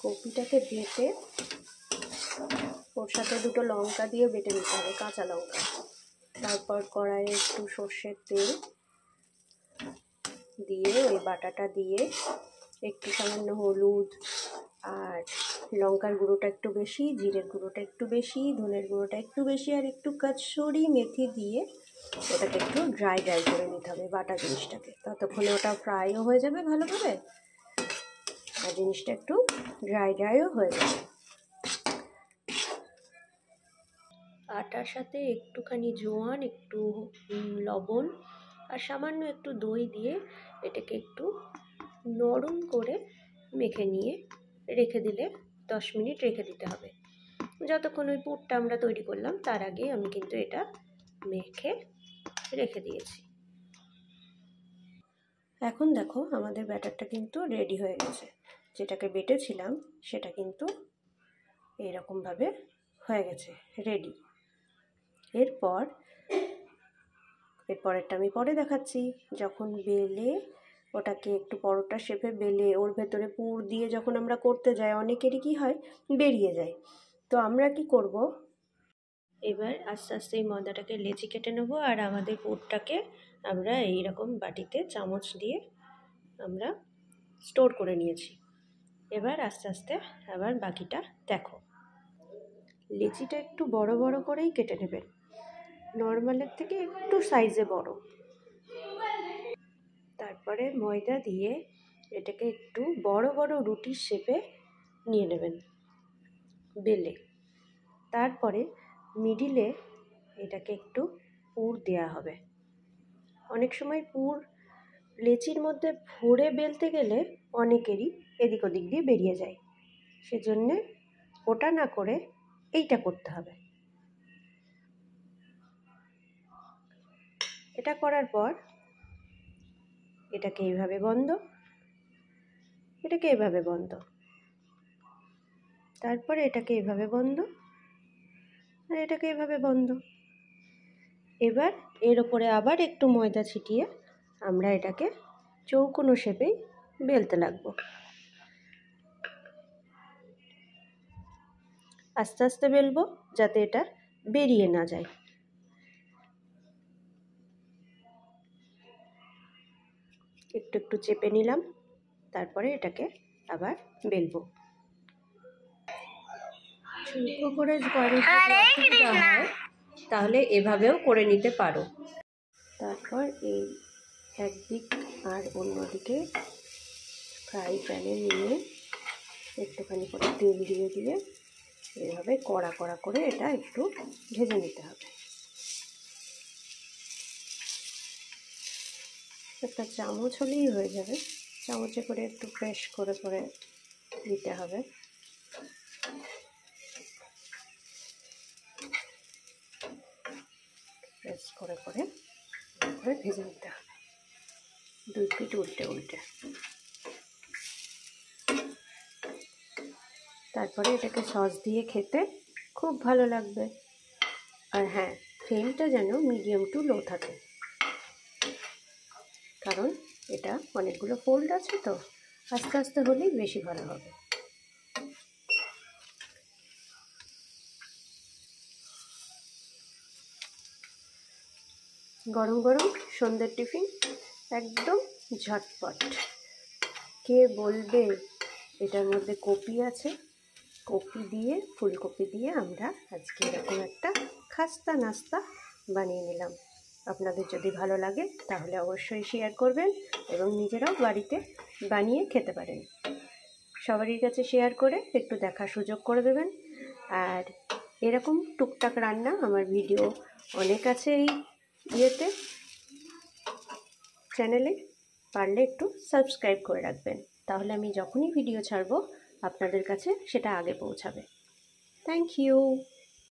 কপিটাকে বেটে ওর সাথে দুটো লঙ্কা দিয়ে বেটে নিতে হবে, কাঁচা লঙ্কা। তারপর কড়াইয়ে একটু সর্ষের তেল দিয়ে ওই বাটাটা দিয়ে একটু সামান্য হলুদ আর লঙ্কার গুঁড়োটা একটু বেশি, জিরের গুঁড়োটা একটু বেশি, ধনের গুঁড়োটা একটু বেশি আর একটু কাসুরি মেথি দিয়ে ওটাকে একটু ড্রাই করে নিতে হবে বাটা জিনিসটাকে। ততক্ষণে ওটা ফ্রাইও হয়ে যাবে ভালোভাবে আর জিনিসটা একটু ড্রাইও হয়ে যাবে। আটার সাথে একটুখানি জোয়ান, একটু লবণ আর সামান্য একটু দই দিয়ে এটাকে একটু নরম করে মেখে নিয়ে রেখে দিলে 10 মিনিট রেখে দিতে হবে। যতক্ষণ ওই পুরটা আমরা তৈরি করলাম তার আগে আমি কিন্তু এটা মেখে রেখে দিয়েছি। এখন দেখো আমাদের ব্যাটারটা কিন্তু রেডি হয়ে গেছে। যেটাকে বেটেছিলাম সেটা কিন্তু এইরকমভাবে হয়ে গেছে, রেডি। এরপরেরটা আমি পরে দেখাচ্ছি। যখন বেলে ওটাকে একটু পরোটা শেপে বেলে ওর ভেতরে পুর দিয়ে যখন আমরা করতে যাই অনেকেরই কি হয় বেরিয়ে যায়। তো আমরা কি করব, এবার আস্তে আস্তে এই ময়দাটাকে লেচি কেটে নেব আর আমাদের পুরটাকে আমরা এইরকম বাটিতে চামচ দিয়ে আমরা স্টোর করে নিয়েছি। এবার আস্তে আস্তে আবার বাকিটা দেখো। লেচিটা একটু বড় বড় করেই কেটে নেবেন, নর্মালের থেকে একটু সাইজে বড়। তারপরে ময়দা দিয়ে এটাকে একটু বড় বড় রুটির শেপে নিয়ে নেবেন বেলে। তারপরে মিডিলে এটাকে একটু পুর দেওয়া হবে। অনেক সময় পুর লেচির মধ্যে ভরে বেলতে গেলে অনেকেরই এদিক ওদিক দিয়ে বেরিয়ে যায়, সেজন্যে ওটা না করে এইটা করতে হবে। এটা করার পর এটাকে এইভাবে বন্ধ, এটাকে এইভাবে বন্ধ, তারপরে এটাকে এইভাবে বন্ধ আর এটাকে এইভাবে বন্ধ। এবার এর ওপরে আবার একটু ময়দা ছিটিয়ে আমরা এটাকে চৌকোনো শেপেই বেলতে লাগবো। আস্তে আস্তে বেলবো যাতে এটা বেরিয়ে না যায়। একটু একটু চেপে নিলাম, তারপরে এটাকে আবার বেলবো। চৌকো করে যদি অসুবিধা হয় তাহলে এভাবেও করে নিতে পারো। তারপর এই একদিক আর অন্যদিকে ফ্রাই প্যানে নিয়ে একটুখানি করে তেল দিয়ে দিয়ে এভাবে কড়া কড়া করে এটা একটু ভেজে নিতে হবে। একটা চামচ হলেই হয়ে যাবে, চামচে করে একটু প্রেস করে করে দিতে হবে। প্রেস করে করে ভেজে নিতে হবে 2 পিঠ উল্টে উল্টে। তারপরে এটাকে সস দিয়ে খেতে খুব ভালো লাগবে। আর হ্যাঁ, ফ্লেমটা যেন মিডিয়াম টু লো থাকে, কারণ এটা অনেকগুলো ফোল্ড আছে তো আস্তে আস্তে হলেই বেশি ভালো হবে। গরম গরম সন্ধ্যের টিফিন একদম ঝটপট। কে বলবে এটার মধ্যে কপি আছে, কপি দিয়ে ফুলকপি দিয়ে আমরা আজকে এরকম একটা খাস্তা নাস্তা বানিয়ে নিলাম। আপনাদের যদি ভালো লাগে তাহলে অবশ্যই শেয়ার করবেন এবং নিজেরাও বাড়িতে বানিয়ে খেতে পারেন। সবারই কাছে শেয়ার করে একটু দেখার সুযোগ করে দেবেন। আর এরকম টুকটাক রান্না আমার ভিডিও অনেক আছে এই চ্যানেলে, পারলে একটু সাবস্ক্রাইব করে রাখবেন, তাহলে আমি যখনই ভিডিও ছাড়বো আপনাদের কাছে সেটা আগে পৌঁছাবে। Thank you.